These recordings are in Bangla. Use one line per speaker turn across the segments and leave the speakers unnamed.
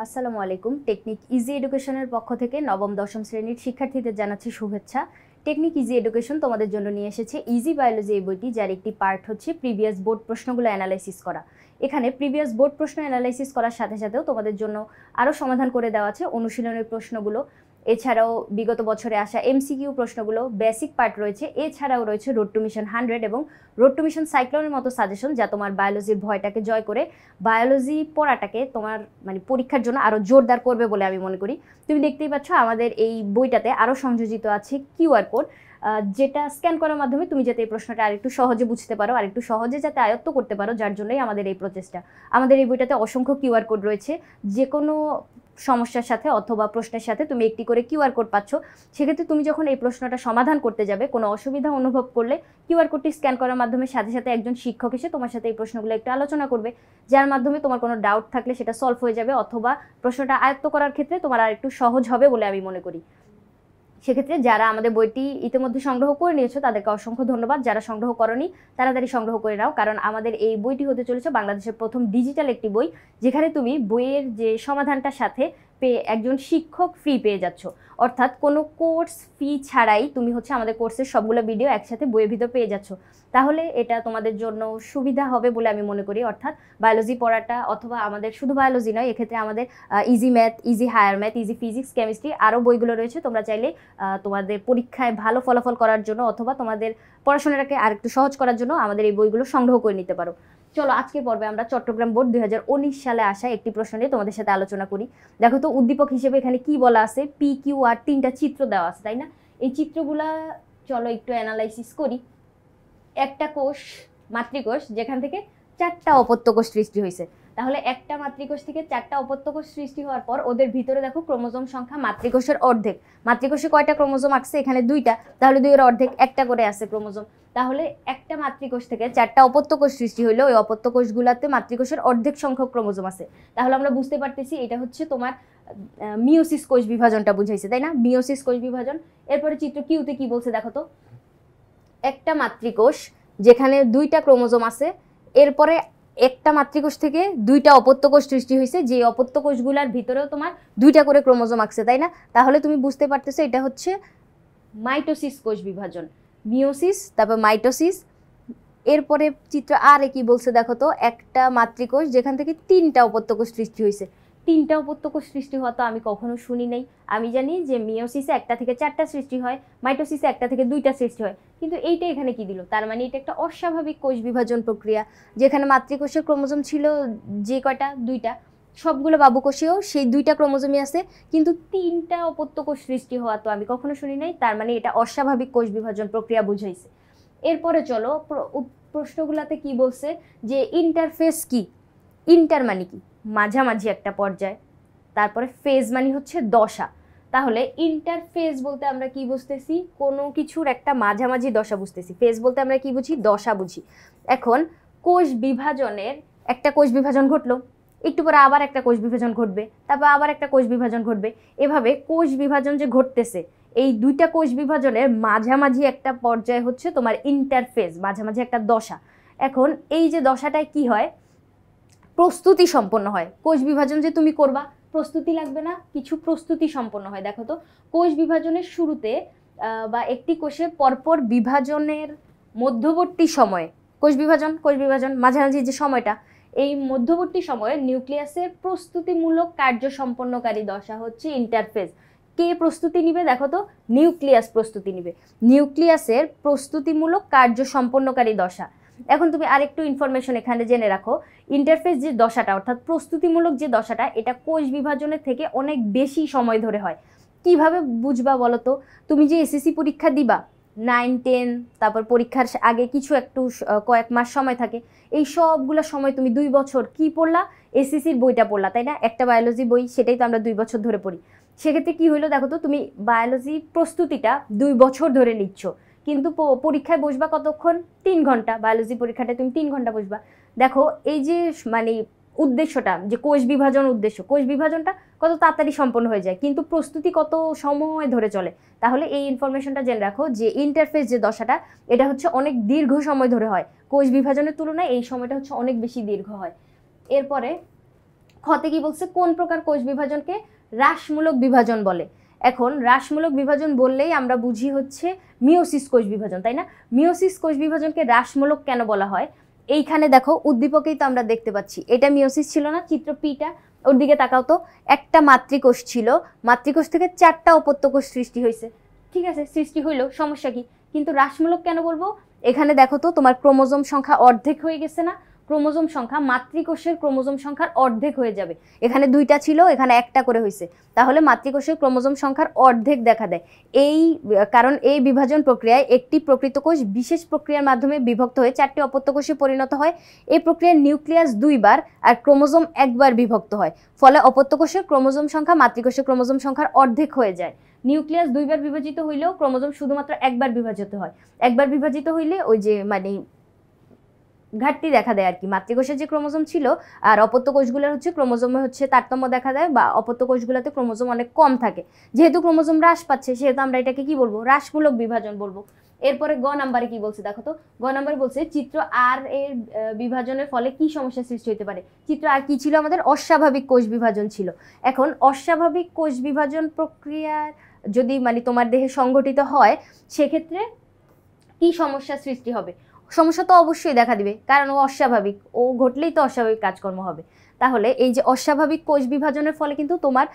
আসসালামু আলাইকুম। টেকনিক ইজি এডুকেশনের পক্ষ থেকে নবম দশম শ্রেণীর শিক্ষার্থীদের জানাচ্ছি শুভেচ্ছা। টেকনিক ইজি এডুকেশন তোমাদের জন্য নিয়ে এসেছে ইজি বায়োলজি এই বইটি, যার একটি পার্ট হচ্ছে প্রিভিয়াস বোর্ড প্রশ্নগুলো অ্যানালাইসিস করা। এখানে প্রিভিয়াস বোর্ড প্রশ্ন অ্যানালাইসিস করার সাথে সাথেও তোমাদের জন্য আরও সমাধান করে দেওয়া আছে অনুশীলনের প্রশ্নগুলো, এছাড়াও বিগত বছরে আসা এমসিকিউ প্রশ্নগুলো, বেসিক পার্ট রয়েছে, এছাড়াও রয়েছে রোড টু মিশন 100 এবং রোড টু মিশন সাইক্লোনের মতো সাজেশন, যা তোমার বায়োলজির ভয়টাকে জয় করে বায়োলজি পড়াটাকে তোমার পরীক্ষার জন্য আরও জোরদার করবে বলে আমি মনে করি। তুমি দেখতেই পাচ্ছ আমাদের এই বইটাতে আরও সংযোজিত আছে কিউআর কোড, যেটা স্ক্যান করার মাধ্যমে তুমি যাতে এই প্রশ্নটা আরেকটু সহজে বুঝতে পারো, আরেকটু সহজে যাতে আয়ত্ত করতে পারো, যার জন্যই আমাদের এই প্রচেষ্টা। আমাদের এই বইটাতে অসংখ্য কিউআর কোড রয়েছে, যে কোনো সমস্যার সাথে অথবা প্রশ্নের সাথে তুমি একটি করে কিউআর কোড পাচ্ছ। সেক্ষেত্রে তুমি যখন এই প্রশ্নটা সমাধান করতে যাবে, কোনো অসুবিধা অনুভব করলে কিউআর কোডটি স্ক্যান করার মাধ্যমে সাথে সাথে একজন শিক্ষক এসে তোমার সাথে এই প্রশ্নগুলো একটু আলোচনা করবে, যার মাধ্যমে তোমার কোনো ডাউট থাকলে সেটা সলভ হয়ে যাবে, অথবা প্রশ্নটা আয়ত্ত করার ক্ষেত্রে তোমার আর একটু সহজ হবে বলে আমি মনে করি। সেক্ষেত্রে যারা আমাদের বইটি ইতিমধ্যে সংগ্রহ করে নিয়েছো তাদেরকে অসংখ্য ধন্যবাদ। যারা সংগ্রহ করনি তাড়াতাড়ি সংগ্রহ করে নাও, কারণ আমাদের এই বইটি হতে চলেছে বাংলাদেশের প্রথম ডিজিটাল একটি বই, যেখানে তুমি বইয়ের যে সমাধানটার সাথে একজন শিক্ষক ফ্রি পেয়ে যাচ্ছ। অর্থাৎ কোনো কোর্স ফি ছাড়াই তুমি আমাদের কোর্সের সবগুলো ভিডিও একসাথে বইয়ের ভিতর পেয়ে যাচ্ছ। তাহলে এটা তোমাদের জন্য সুবিধা হবে বলে আমি মনে করি। অর্থাৎ বায়োলজি পড়াটা, অথবা আমাদের শুধু বায়োলজি নয়, এক্ষেত্রে আমাদের easy math, easy higher math, easy physics, chemistry আরও বইগুলো রয়েছে। তোমরা চাইলে তোমাদের পরীক্ষায় ভালো ফলাফল করার জন্য অথবা তোমাদের পড়াশোনাটাকে আরেকটু সহজ করার জন্য আমাদের এই বইগুলো সংগ্রহ করে নিতে পারো। চলো আজকের পর্বে আমরা চট্টগ্রাম বোর্ড 2019 সালে আসা একটি প্রশ্ন নিয়ে তোমাদের সাথে আলোচনা করি। দেখো তো উদ্দীপক হিসেবে এখানে কি বলা আছে, পি কিউ আর 3টা চিত্র দেওয়া আছে, তাই না? এই চিত্রগুলা চলো একটু অ্যানালাইসিস করি। একটা কোষ, মাতৃকোষ, যেখান থেকে 4টা অপত্য কোষ সৃষ্টি হয়েছে। তাহলে একটা মাতৃকোষ থেকে 4টা অপত্য কোষ সৃষ্টি হওয়ার পর ওদের ভিতরে দেখো ক্রোমোজোম সংখ্যা মাতৃকোষের অর্ধেক। মাতৃকোষে কয়টা ক্রোমোজোম আছে? এখানে 2টা, তাহলে 2 এর অর্ধেক, একটা করে আছে ক্রোমোজোম। তাহলে একটা মাতৃকোষ থেকে 4টা অপত্য কোষ সৃষ্টি হইলে ওই অপত্য কোষগুলোতে মাতৃকোষের অর্ধেক সংখ্যক ক্রোমোজোম আছে। তাহলে আমরা বুঝতে পারতেছি এটা হচ্ছে তোমার মিওসিস কোষ বিভাজনটা বুঝাইছে, তাই না? মিওসিস কোষ বিভাজন। এরপরে চিত্র কিউতে কি বলছে দেখো তো, একটা মাতৃকোষ যেখানে 2টা ক্রোমোজোম আছে, এরপরে একটা মাতৃকোষ থেকে 2টা অপত্য কোষ সৃষ্টি হয়েছে, যে অপত্য কোষগুলোর ভিতরেও তোমার 2টা করে ক্রোমোজোম আছে, তাই না? তাহলে তুমি বুঝতে পারতেছো এটা হচ্ছে মাইটোসিস কোষ বিভাজন। মিওসিস, তারপর মাইটোসিস। এরপরে চিত্র আর কি বলছে দেখো তো, একটা মাতৃকোষ যেখান থেকে 3টা অপত্য কোষ সৃষ্টি হয়েছে। 3টা অপত্য কোষ সৃষ্টি হওয়া তো আমি কখনো শুনি নাই। আমি জানি যে মিওসিসে 1টা থেকে 4টা সৃষ্টি হয়, মাইটোসিসে 1টা থেকে 2টা সৃষ্টি হয়, কিন্তু এইটা এখানে কি দিল? তার মানে এটা একটা অস্বাভাবিক কোষ বিভাজন প্রক্রিয়া, যেখানে মাতৃকোষের ক্রোমোজোম ছিল যে কয়টা, 2টা, সবগুলো বাবুকোষেও সেই 2টা ক্রোমোজোমই আছে, কিন্তু 3টা অপত্য কোষ সৃষ্টি হওয়া তো আমি কখনো শুনি নাই। তার মানে এটা অস্বাভাবিক কোষ বিভাজন প্রক্রিয়া বুঝাইছে। এরপরে চলো প্রশ্নগুলোতে কি বলছে, যে ইন্টারফেস কি। ইন্টার মানে কি? মাঝামাঝি একটা পর্যায়। তারপরে ফেজ মানে হচ্ছে দশা। তাহলে ইন্টারফেজ বলতে আমরা কি বুঝতেছি? কোনো কিছুর একটা মাঝামাঝি দশা বুঝতেছি। ফেজ বলতে আমরা কি বুঝি? দশা বুঝি। এখন কোষ বিভাজনের একটা কোষ বিভাজন ঘটলো, একটু পরে আবার একটা কোষ বিভাজন ঘটবে, তারপর আবার একটা কোষ বিভাজন ঘটবে। এভাবে কোষ বিভাজন যে ঘটতেছে, এই 2টা কোষ বিভাজনের মাঝামাঝি একটা পর্যায় হচ্ছে তোমার ইন্টারফেজ, মাঝামাঝি একটা দশা। এখন এই যে দশাটায় কি হয়? প্রস্তুতি সম্পন্ন হয়। কোষ বিভাজন যে তুমি করবা, প্রস্তুতি লাগবে না? কিছু প্রস্তুতি সম্পন্ন হয়। দেখো তো, কোষ বিভাজনের শুরুতে বা একটি কোষে পরপর বিভাজনের মধ্যবর্তী সময়ে, কোষ বিভাজন মাঝামাঝি যে সময়টা, এই মধ্যবর্তী সময়ে নিউক্লিয়াসের প্রস্তুতিমূলক কার্য সম্পন্নকারী দশা হচ্ছে ইন্টারফেজ। কে প্রস্তুতি নিবে? দেখো তো, নিউক্লিয়াস প্রস্তুতি নিবে। নিউক্লিয়াসের প্রস্তুতিমূলক কার্য সম্পন্নকারী দশা। এখন তুমি আরেকটু ইনফরমেশন এখানে জেনে রাখো, ইন্টারফেস যে দশাটা অর্থাৎ প্রস্তুতিমূলক যে দশাটা, এটা কোষ বিভাজনের থেকে অনেক বেশি সময় ধরে হয়। কিভাবে বুঝবা বলো তো? তুমি যে এসএসসি পরীক্ষা দিবা, 9, 10, তারপর পরীক্ষার আগে কিছু একটু কয়েক মাস সময় থাকে, এই সবগুলো সময় তুমি 2 বছর কি পড়লা? এসএসসির বইটা পড়লা, তাই না? একটা বায়োলজি বই, সেটাই তো আমরা 2 বছর ধরে পড়ি। সেক্ষেত্রে কি হইলো দেখো তো, তুমি বায়োলজি প্রস্তুতিটা 2 বছর ধরে নিচ্ছ, কিন্তু পরীক্ষায় বসবা কতক্ষণ? 3 ঘন্টা। বায়োলজি পরীক্ষাটা তুমি 3 ঘন্টা বসবা। দেখো এই যে উদ্দেশ্যটা, যে কোষ বিভাজন উদ্দেশ্য, কোষ বিভাজনটা কত তাড়াতাড়ি সম্পন্ন হয়ে যায়, কিন্তু প্রস্তুতি কত সময় ধরে চলে। তাহলে এই ইনফরমেশনটা জেনে রাখো যে ইন্টারফেস যে দশাটা, এটা হচ্ছে অনেক দীর্ঘ সময় ধরে হয়। কোষ বিভাজনের তুলনায় এই সময়টা হচ্ছে অনেক বেশি দীর্ঘ হয়। এরপরে খতে কি বলছে, কোন প্রকার কোষ বিভাজনকে হ্রাসমূলক বিভাজন বলে। এখন হ্রাসমূলক বিভাজন বললেই আমরা বুঝি হচ্ছে মিওসিস কোষ বিভাজন, তাই না? মিওসিস কোষ বিভাজনকে হ্রাসমূলক কেন বলা হয়? এইখানে দেখো উদ্দীপকেই তো আমরা দেখতে পাচ্ছি, এটা মিওসিস ছিল না, চিত্র পিটা ওর দিকে তাকাও তো, একটা মাতৃকোষ ছিল, মাতৃকোষ থেকে 4টা অপত্য কোষ সৃষ্টি হয়েছে, ঠিক আছে, সৃষ্টি হইলো, সমস্যা কি? কিন্তু হ্রাসমূলক কেন বলবো? এখানে দেখো তো তোমার ক্রোমোজোম সংখ্যা অর্ধেক হয়ে গেছে না? ক্রোমোজোম সংখ্যা মাতৃকোষের ক্রোমোজোম সংখ্যার অর্ধেক হয়ে যাবে। এখানে 2টা ছিল, এখানে একটা করে হয়েছে, তাহলে মাতৃকোষের ক্রোমোজোম সংখ্যার অর্ধেক দেখা দেয়। এই কারণ এই বিভাজন প্রক্রিয়ায় একটি প্রকৃত কোষ বিশেষ প্রক্রিয়ার মাধ্যমে বিভক্ত হয়ে 4টি অপত্য কোষে পরিণত হয়। এই প্রক্রিয়ায় নিউক্লিয়াস 2বার আর ক্রোমোজোম 1বার বিভক্ত হয়, ফলে অপত্য কোষের ক্রোমোজোম সংখ্যা মাতৃকোষের ক্রোমোজোম সংখ্যার অর্ধেক হয়ে যায়। নিউক্লিয়াস 2বার বিভাজিত হইলেও ক্রোমোজোম শুধুমাত্র 1বার বিভাজিত হয়। 1বার বিভাজিত হইলে ওই যে মানে ঘাটতি দেখা দেয় আর কি, মাতৃকোষের যে ক্রোমোজোম ছিল আর অপত্য কোষগুলোর হচ্ছে ক্রোমোজোমে হচ্ছে তারতম্য দেখা দেয়, বা অপত্য কোষগুলোতে ক্রোমোজোম অনেক কম থাকে। যেহেতু ক্রোমোজোম হ্রাস পাচ্ছে সেহেতু আমরা এটাকে কি বলবো, হ্রাসমূলক বিভাজন বলবো। এরপরে গ নাম্বারে কি বলছে দেখো তো, গ নাম্বারে বলছে চিত্র আর এর বিভাজনের ফলে কি সমস্যা সৃষ্টি হতে পারে। চিত্র আর কি ছিল আমাদের, অস্বাভাবিক কোষ বিভাজন ছিল। এখন অস্বাভাবিক কোষ বিভাজন প্রক্রিয়া যদি মানে তোমার দেহে সংঘটিত হয় সেক্ষেত্রে কি সমস্যা সৃষ্টি হবে? সমস্যা তো অবশ্যই দেখা দিবে, কারণ ও অস্বাভাবিক, ও ঘটলেই তো অস্বাভাবিক কাজকর্ম হবে। তাহলে এই যে অস্বাভাবিক কোষ বিভাজনের ফলে কিন্তু তোমার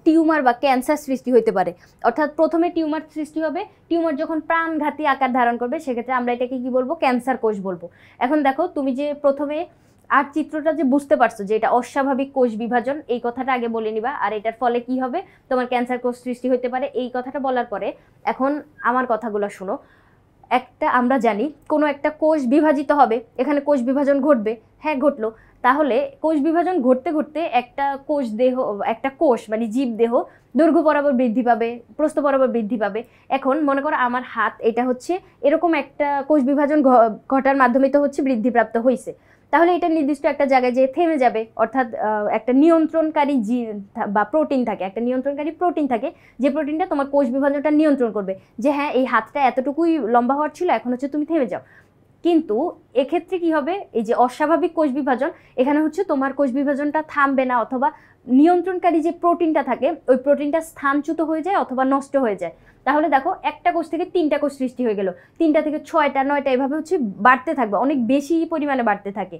টিউমার বা ক্যান্সার সৃষ্টি হতে পারে। অর্থাৎ প্রথমে টিউমার সৃষ্টি হবে, টিউমার যখন প্রাণঘাতী আকার ধারণ করবে সেক্ষেত্রে আমরা এটাকে কি বলবো, ক্যান্সার কোষ বলবো। এখন দেখো তুমি যে প্রথমে আর চিত্রটা যে বুঝতে পারছো যে এটা অস্বাভাবিক কোষ বিভাজন, এই কথাটা আগে বলে নিবা, আর এটার ফলে কি হবে, তোমার ক্যান্সার কোষ সৃষ্টি হতে পারে, এই কথাটা বলার পরে এখন আমার কথাগুলো শোনো। একটা আমরা জানি কোনো একটা কোষ বিভাজিত হবে, এখানে কোষ বিভাজন ঘটবে, হ্যাঁ ঘটলো, তাহলে কোষ বিভাজন ঘটতে ঘটতে একটা কোষ দেহ, একটা কোষ মানে জীব দেহ দৈর্ঘ্য বরাবর বৃদ্ধি পাবে, প্রস্থ বরাবর বৃদ্ধি পাবে। এখন মনে করো আমার হাত, এটা হচ্ছে এরকম একটা কোষ বিভাজন ঘটার মাধ্যমে তো হচ্ছে বৃদ্ধিপ্রাপ্ত হয়েছে, তাহলে এটা নির্দিষ্ট একটা জায়গায় যেয়ে থেমে যাবে। অর্থাৎ একটা নিয়ন্ত্রণকারী জিন বা প্রোটিন থাকে, একটা নিয়ন্ত্রণকারী প্রোটিন থাকে, যে প্রোটিনটা তোমার কোষ বিভাজনটা নিয়ন্ত্রণ করবে, যে হ্যাঁ এই হাতটা এতটুকুই লম্বা হওয়ার ছিল, এখন হচ্ছে তুমি থেমে যাও। কিন্তু এক্ষেত্রে কি হবে, এই যে অস্বাভাবিক কোষ বিভাজন, এখানে হচ্ছে তোমার কোষ বিভাজনটা থামবে না, অথবা নিয়ন্ত্রণকারী যে প্রোটিনটা থাকে ওই প্রোটিনটা স্থানচ্যুত হয়ে যায় অথবা নষ্ট হয়ে যায়। তাহলে দেখো একটা কোষ থেকে 3টা কোষ সৃষ্টি হয়ে গেল, 3টা থেকে 6টা 9টা, এভাবে হচ্ছে বাড়তে থাকবে, অনেক বেশি পরিমাণে বাড়তে থাকে,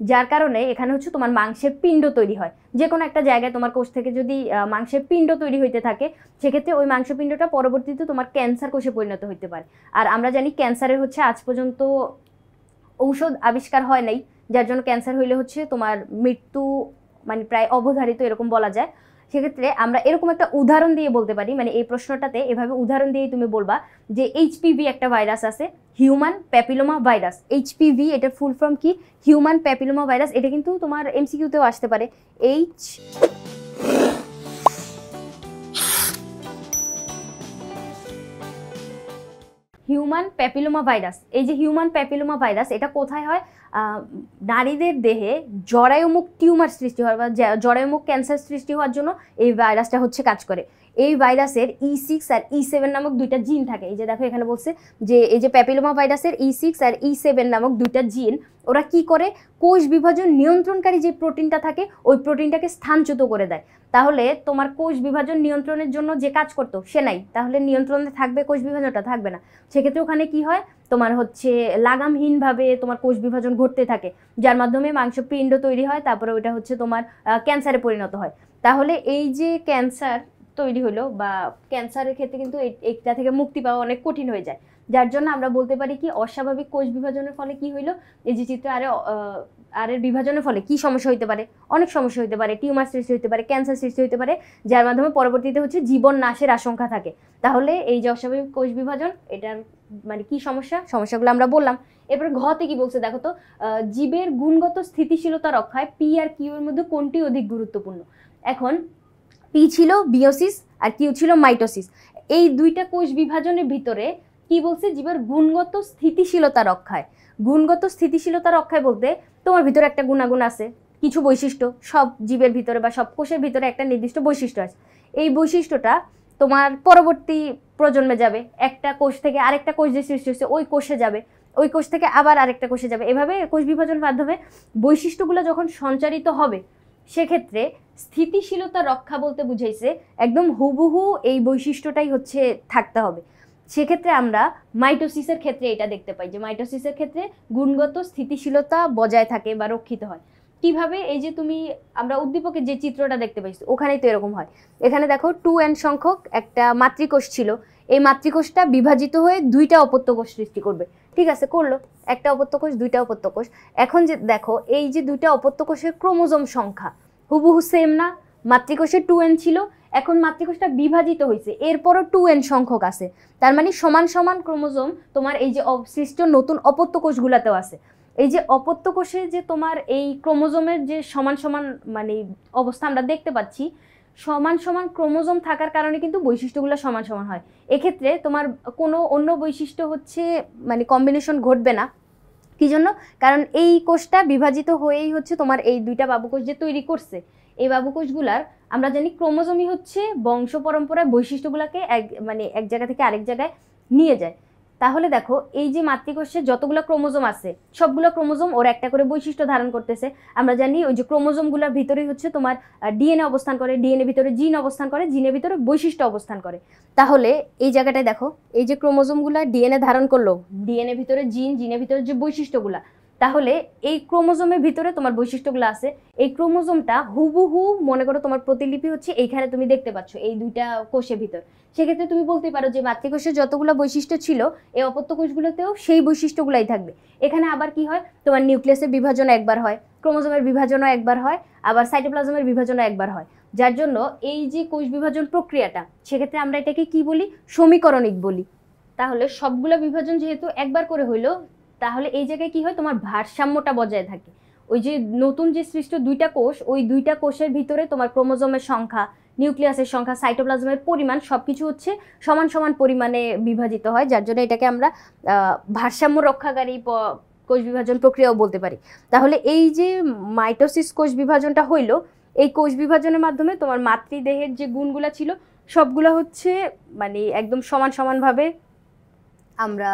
যার কারণে এখানে হচ্ছে তোমার মাংসের পিণ্ড তৈরি হয়। যে কোনো একটা জায়গায় তোমার কোষ থেকে যদি মাংসের পিণ্ড তৈরি হইতে থাকে সেক্ষেত্রে ওই মাংসপিণ্ডটা পরবর্তীতে তোমার ক্যান্সার কোষে পরিণত হতে পারে। আর আমরা জানি ক্যান্সারের হচ্ছে আজ পর্যন্ত ঔষধ আবিষ্কার হয় নাই, যার জন্য ক্যান্সার হইলে হচ্ছে তোমার মৃত্যু মানে প্রায় অবধারিত এরকম বলা যায়। সেক্ষেত্রে আমরা এরকম একটা উদাহরণ দিয়ে বলতে পারি, মানে এই প্রশ্নটাতে এভাবে উদাহরণ দিয়েই তুমি বলবা যে এইচপিভি একটা ভাইরাস আছে, হিউম্যান প্যাপিলোমা ভাইরাস। এইচপিভি এটার ফুল ফর্ম কি, হিউম্যান প্যাপিলোমা ভাইরাস। এটা কিন্তু তোমার এমসিকিউতেও আসতে পারে। হিউম্যান প্যাপিলোমা ভাইরাস, এই যে হিউম্যান প্যাপিলোমা ভাইরাস এটা কোথায় হয়, নারীদের দেহে জরায়ুমুখ টিউমার সৃষ্টি হয় বা জরায়ুমুখ ক্যান্সার সৃষ্টি হওয়ার জন্য এই ভাইরাসটা হচ্ছে কাজ করে। এই ভাইরাসের E6 আর E7 নামক 2টা জিন থাকে। এই যে দেখো এখানে বলছে যে এই যে প্যাপিলোমা ভাইরাসের E6 আর E7 নামক 2টা জিন, ওরা কি করে, কোষ বিভাজন নিয়ন্ত্রণকারী যে প্রোটিনটা থাকে ওই প্রোটিনটাকে স্থানচ্যুত করে দেয়। তাহলে তোমার কোষ বিভাজন নিয়ন্ত্রণের জন্য যে কাজ করতো সে নাই, তাহলে নিয়ন্ত্রণে থাকবে, কোষ বিভাজনটা থাকবে না। সেক্ষেত্রে ওখানে কি হয়, তোমার হচ্ছে লাগামহীনভাবে তোমার কোষ বিভাজন ঘটতে থাকে, যার মাধ্যমে মাংসপিণ্ড তৈরি হয়, তারপরে ওইটা হচ্ছে তোমার ক্যান্সারে পরিণত হয়। তাহলে এই যে ক্যান্সার তৈরি হলো বা ক্যান্সারের ক্ষেত্রে কিন্তু এটা থেকে মুক্তি পাওয়া অনেক কঠিন হয়ে যায়, যার জন্য আমরা বলতে পারি কি অস্বাভাবিক কোষ বিভাজনের ফলে কি হইলো, এই যে চিত্র আর এর বিভাজনের ফলে কি সমস্যা হইতে পারে, অনেক সমস্যা হইতে পারে, টিউমার সৃষ্টি হতে পারে, ক্যান্সার সৃষ্টি হতে পারে, যার মাধ্যমে পরবর্তীতে হচ্ছে জীবন নাশের আশঙ্কা থাকে। তাহলে এই যে অস্বাভাবিক কোষ বিভাজন এটার মানে কি সমস্যাগুলো আমরা বললাম। এরপর ঘতে কি বলছে দেখো তো, জীবের গুণগত স্থিতিশীলতা রক্ষায় পি আর কিউ এর মধ্যে কোনটি অধিক গুরুত্বপূর্ণ। এখন পি ছিল বিওসিস আর কিউ ছিল মাইটোসিস। এই 2টা কোষ বিভাজনের ভিতরে কি বলছে, জীবের গুণগত স্থিতিশীলতা রক্ষায়। গুণগত স্থিতিশীলতা রক্ষায় বলতে তোমার ভিতরে একটা গুণাগুণ আছে, কিছু বৈশিষ্ট্য, সব জীবের ভিতরে বা সব কোষের ভিতরে একটা নির্দিষ্ট বৈশিষ্ট্য আছে। এই বৈশিষ্ট্যটা তোমার পরবর্তী প্রজন্মে যাবে, একটা কোষ থেকে আরেকটা কোষ যে সৃষ্টি হচ্ছে ওই কোষে যাবে, ওই কোষ থেকে আবার আরেকটা কোষে যাবে, এভাবে কোষ বিভাজনের মাধ্যমে বৈশিষ্ট্যগুলো যখন সঞ্চারিত হবে সেক্ষেত্রে স্থিতিশীলতা রক্ষা বলতে বুঝাইছে একদম হুবহু এই বৈশিষ্ট্যটাই হচ্ছে থাকতে হবে। সেক্ষেত্রে আমরা মাইটোসিসের ক্ষেত্রে এটা দেখতে পাই যে মাইটোসিসের ক্ষেত্রে গুণগত স্থিতিশীলতা বজায় থাকে বা রক্ষিত হয়। কিভাবে? এই যে তুমি আমরা উদ্দীপকের যে চিত্রটা দেখতে পাইছি ওখানেই তো এরকম হয়। এখানে দেখো 2n সংখ্যক একটা মাতৃকোষ ছিল, এই মাতৃকোষটা বিভাজিত হয়ে দুইটা অপত্যকোষ সৃষ্টি করবে। ঠিক আছে, করলো, একটা অপত্যকোষ দুইটা অপত্যকোষ। এখন যে দেখো এই যে দুইটা অপত্যকোষের ক্রোমোজোম সংখ্যা হুবহু সেম না? মাতৃকোষে 2n ছিল, এখন মাতৃকোষটা বিভাজিত হয়েছে, এরপরও 2n সংখ্যক আছে, তার মানে সমান সমান ক্রোমোজোম তোমার এই যে সৃষ্ট নতুন অপত্যকোষগুলোতেও আছে। এই যে অপত্যকোষে যে তোমার এই ক্রোমোজোমের যে সমান সমান মানে অবস্থা আমরা দেখতে পাচ্ছি, সমান সমান ক্রোমোজোম থাকার কারণে কিন্তু বৈশিষ্ট্যগুলো সমান সমান হয়। এক্ষেত্রে তোমার কোনো অন্য বৈশিষ্ট্য হচ্ছে মানে কম্বিনেশন ঘটবে না। কি জন্য? কারণ এই কোষটা বিভাজিত হয়েই হচ্ছে তোমার এই দুইটা বাবুকোষ যে তৈরি করছে, এই বাবুকোষগুলার আমরা জানি ক্রোমোজোমই হচ্ছে বংশ পরম্পরায় বৈশিষ্ট্যগুলোকে এক জায়গা থেকে আরেক জায়গায় নিয়ে যায়। তাহলে দেখো এই যে মাতৃকোষে যতগুলো ক্রোমোজোম আছে সবগুলো ক্রোমোজোম ওর একটা করে বৈশিষ্ট্য ধারণ করতেছে। আমরা জানি ওই যে ক্রোমোজোমগুলোর ভিতরেই হচ্ছে তোমার ডিএনএ অবস্থান করে, ডিএনএ ভিতরে জিন অবস্থান করে, জিনের ভিতরে বৈশিষ্ট্য অবস্থান করে। তাহলে এই জায়গাটায় দেখো এই যে ক্রোমোজোমগুলো ডিএনএ ধারণ করলো, ডিএনএ ভিতরে জিন, জিনের ভিতরে যে বৈশিষ্ট্যগুলা, তাহলে এই ক্রোমোজোমের ভিতরে তোমার বৈশিষ্ট্যগুলো আছে। এই ক্রোমোজোমটা হুবহু মনে করো তোমার প্রতিলিপি হচ্ছে এইখানে তুমি দেখতে পাচ্ছ এই দুইটা কোষের ভিতর। সেক্ষেত্রে তুমি বলতে পারো যে মাতৃকোষে যতগুলো বৈশিষ্ট্য ছিল এই অপত্য কোষগুলোতেও সেই বৈশিষ্ট্যগুলাই থাকবে। এখানে আবার কি হয়, তোমার নিউক্লিয়াসের বিভাজন একবার হয়, ক্রোমোজোমের বিভাজনও একবার হয়, আবার সাইটোপ্লাজমের বিভাজনও একবার হয়। যার জন্য এই যে কোষ বিভাজন প্রক্রিয়াটা, সেক্ষেত্রে আমরা এটাকে কি বলি? সমীকরণিক বলি। তাহলে সবগুলো বিভাজন যেহেতু একবার করে হইলো, তাহলে এই জায়গায় কি হয়, তোমার ভারসাম্যটা বজায় থাকে। ওই যে নতুন যে সৃষ্ট দুইটা কোষ, ওই দুইটা কোষের ভিতরে তোমার ক্রোমোজোমের সংখ্যা, নিউক্লিয়াসের সংখ্যা, সাইটোপ্লাজমের পরিমাণ সবকিছু হচ্ছে সমান সমান পরিমাণে বিভাজিত হয়, যার জন্য এটাকে আমরা ভারসাম্য রক্ষাকারী কোষ বিভাজন প্রক্রিয়াও বলতে পারি। তাহলে এই যে মাইটোসিস কোষ বিভাজনটা হইলো, এই কোষ বিভাজনের মাধ্যমে তোমার মাতৃদেহের যে গুণগুলা ছিল সবগুলা হচ্ছে মানে একদম সমান সমানভাবে আমরা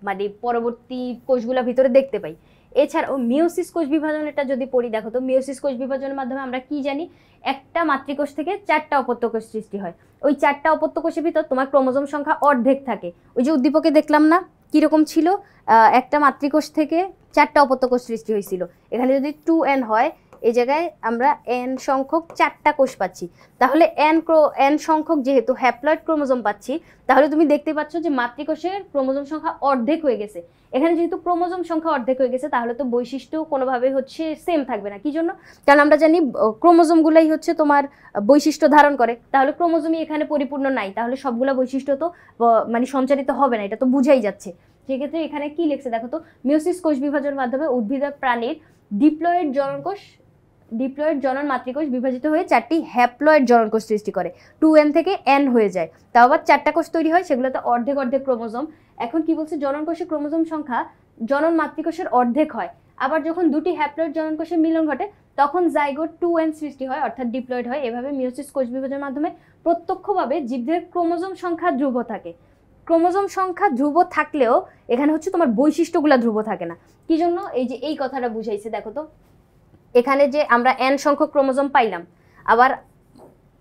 মানে পরবর্তী কোষগুলোর ভিতরে দেখতে পাই। এছাড়াও মিওসিস কোষ বিভাজনটা যদি পড়ি, দেখো তো মিওসিস কোষ বিভাজনের মাধ্যমে আমরা কি জানি, একটা মাতৃকোষ থেকে 4টা অপত্যকোষ সৃষ্টি হয়। ওই 4টা অপত্যকোষের ভিতর তোমার ক্রোমোজোম সংখ্যা অর্ধেক থাকে। ওই যে উদ্দীপকে দেখলাম না কিরকম ছিল, একটা মাতৃকোষ থেকে 4টা অপত্যকোষ সৃষ্টি হয়েছিল। এখানে যদি 2n হয়, এই জায়গায় আমরা n সংখ্যক 4টা কোষ পাচ্ছি। তাহলে n সংখ্যক যেহেতু হ্যাপ্লয়েড ক্রোমোজোম পাচ্ছি, তাহলে তুমি দেখতে পাচ্ছ যে মাতৃকোষের ক্রোমোজোম সংখ্যা অর্ধেক হয়ে গেছে। এখানে যেহেতু ক্রোমোজোম সংখ্যা অর্ধেক হয়ে গেছে, তাহলে তো বৈশিষ্ট্য কোনোভাবে হচ্ছে সেম থাকবে না। কি জন্য? কারণ আমরা জানি ক্রোমোজোমগুলাই হচ্ছে তোমার বৈশিষ্ট্য ধারণ করে। তাহলে ক্রোমোজোমই এখানে পরিপূর্ণ নাই, তাহলে সবগুলা বৈশিষ্ট্য তো মানে সঞ্চারিত হবে না, এটা তো বুঝাই যাচ্ছে। সেক্ষেত্রে এখানে কি লিখছে দেখো তো, মিওসিস কোষ বিভাজনের মাধ্যমে উদ্ভিদ প্রাণীর ডিপ্লয়েড জনন মাতৃকোষ বিভাজিত হয়ে 4টি হ্যাপ্লয়েড জননকোষ সৃষ্টি করে। 2n থেকে n হয়ে যায়, তাও আবার 4টা কোষ তৈরি হয়, সেগুলোতে অর্ধেক অর্ধেক ক্রোমোজোম। এখন কি বলছে, জননকোষের ক্রোমোজোম সংখ্যা জনন মাতৃকোষের অর্ধেক হয়। আবার যখন দুটি হ্যাপ্লয়েড জননকোষের মিলন ঘটে তখন জাইগোট 2n সৃষ্টি হয়, অর্থাৎ ডিপ্লয়েড হয়। এভাবে মিওসিস কোষ বিভাজনের মাধ্যমে প্রত্যক্ষভাবে জীবদের ক্রোমোজোম সংখ্যা ধ্রুব থাকে। ক্রোমোজোম সংখ্যা ধ্রুব থাকলেও এখানে হচ্ছে তোমার বৈশিষ্ট্যগুলো ধ্রুব থাকে না। কি জন্য? এই যে এই কথাটা বুঝাইছে, দেখো তো এখানে যে আমরা n সংখ্যক ক্রোমোজোম পাইলাম, আবার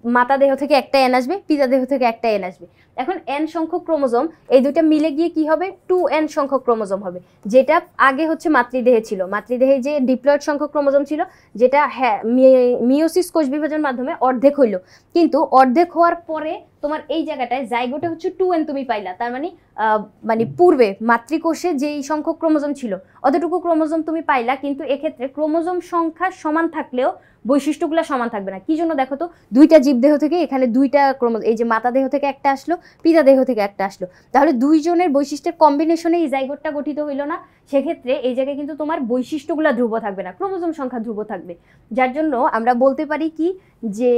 মাতা দেহ থেকে একটা n আসবে, পিতা দেহ থেকে একটা n আসবে। এখন n সংখ্যক ক্রোমোজোম এই দুইটা মিলে গিয়ে কি হবে, 2n সংখ্যক ক্রোমোজোম হবে, যেটা আগে হচ্ছে মাতৃদেহে ছিল। মাতৃদেহে যে ডিপ্লয়েড সংখ্যক ক্রোমোজোম ছিল, যেটা মিওসিস কোষ বিভাজনের মাধ্যমে অর্ধেক হইল, কিন্তু অর্ধেক হওয়ার পরে তোমার এই জায়গাটায় জাইগোটে হচ্ছে 2n তুমি পাইলা। তার মানে পূর্বে মাতৃকোষে যেই সংখ্যক ক্রোমোজোম ছিল অতটুকু ক্রোমোজোম তুমি পাইলা, কিন্তু এক্ষেত্রে ক্রোমোজোম সংখ্যা সমান থাকলেও বৈশিষ্ট্যগুলো সমান থাকবে না। কি জন্য? দেখো তো দুইটা জীবদেহ থেকে এখানে দুইটা ক্রোমোজোম, এই যে মাতা দেহ থেকে একটা আসলো, পিতা দেহ থেকে একটা আসলো, তাহলে দুইজনের বৈশিষ্ট্যের কম্বিনেশনে এই জাইগোটটা গঠিত হইল না। সেক্ষেত্রে এই জায়গায় কিন্তু তোমার বৈশিষ্ট্যগুলো ধ্রুব থাকবে না, ক্রোমোজোম সংখ্যা ধ্রুব থাকবে। যার জন্য আমরা বলতে পারি কি, যে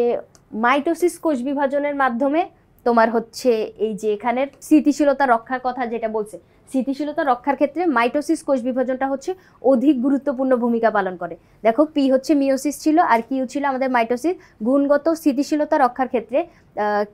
মাইটোসিস কোষ বিভাজনের মাধ্যমে তোমার হচ্ছে এই যে এখানের স্থিতিশীলতা রক্ষার কথা যেটা বলছে, স্থিতিশীলতা রক্ষার ক্ষেত্রে মাইটোসিস কোষ বিভাজনটা হচ্ছে অধিক গুরুত্বপূর্ণ ভূমিকা পালন করে। দেখো পি হচ্ছে মিওসিস ছিল আর কিউ ছিল আমাদের মাইটোসিস। গুণগত স্থিতিশীলতা রক্ষার ক্ষেত্রে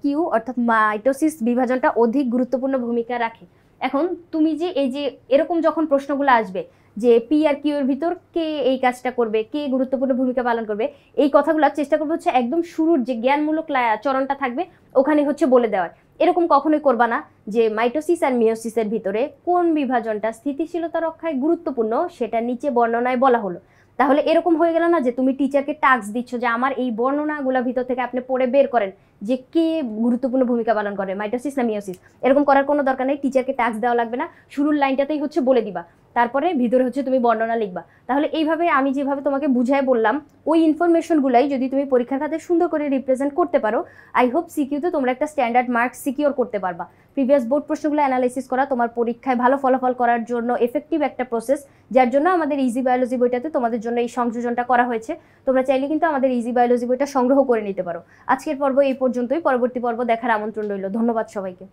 কিউ অর্থাৎ মাইটোসিস বিভাজনটা অধিক গুরুত্বপূর্ণ ভূমিকা রাখে। এখন তুমি যে এই যে এরকম যখন প্রশ্নগুলো আসবে যে পি আর কিউ এর ভিতর কে এই কাজটা করবে, কে গুরুত্বপূর্ণ ভূমিকা পালন করবে, এই কথাগুলো চেষ্টা করবো হচ্ছে একদম শুরুর যে জ্ঞানমূলক চরণটা থাকবে ওখানে হচ্ছে বলে দেওয়ার। এরকম কখনোই করবা না যে মাইটোসিস আর মিওসিসের ভিতরে কোন বিভাজনটা স্থিতিশীলতা রক্ষায় গুরুত্বপূর্ণ সেটা নিচে বর্ণনায় বলা হলো। তাহলে এরকম হয়ে গেল না যে তুমি টিচারকে টাস্ক দিচ্ছ যে আমার এই বর্ণনাগুলোর ভিতর থেকে আপনি পড়ে বের করেন যে কে গুরুত্বপূর্ণ ভূমিকা পালন করে, মাইটোসিস না মিওসিস। এরকম করার কোনো দরকার নেই, টিচারকে টাস্ক দেওয়া লাগবে না, শুরুর লাইনটাতেই হচ্ছে বলে দিবা, তারপরে ভিতরে হচ্ছে তুমি বর্ণনা লিখবা। তাহলে এইভাবে আমি যেভাবে তোমাকে বুঝায় বললাম ওই ইনফরমেশনগুলাই যদি তুমি পরীক্ষার খাতে সুন্দর করে রিপ্রেজেন্ট করতে পারো, আই হোপ সিকিউতে তোমরা একটা স্ট্যান্ডার্ড মার্কস সিকিউর করতে পারবা। প্রিভিয়াস বোর্ড প্রশ্নগুলো অ্যানালাইসিস করা তোমার পরীক্ষায় ভালো ফলাফল করার জন্য এফেক্টিভ একটা প্রসেস, যার জন্য আমাদের ইজি বায়োলজি বইটাতে তোমাদের জন্য এই সংযোজনটা করা হয়েছে। তোমরা চাইলে কিন্তু আমাদের ইজি বায়োলজি বইটা সংগ্রহ করে নিতে পারো। আজকের পর্ব এই পর্যন্তই, পরবর্তী পর্ব দেখার আমন্ত্রণ রইল। ধন্যবাদ সবাইকে।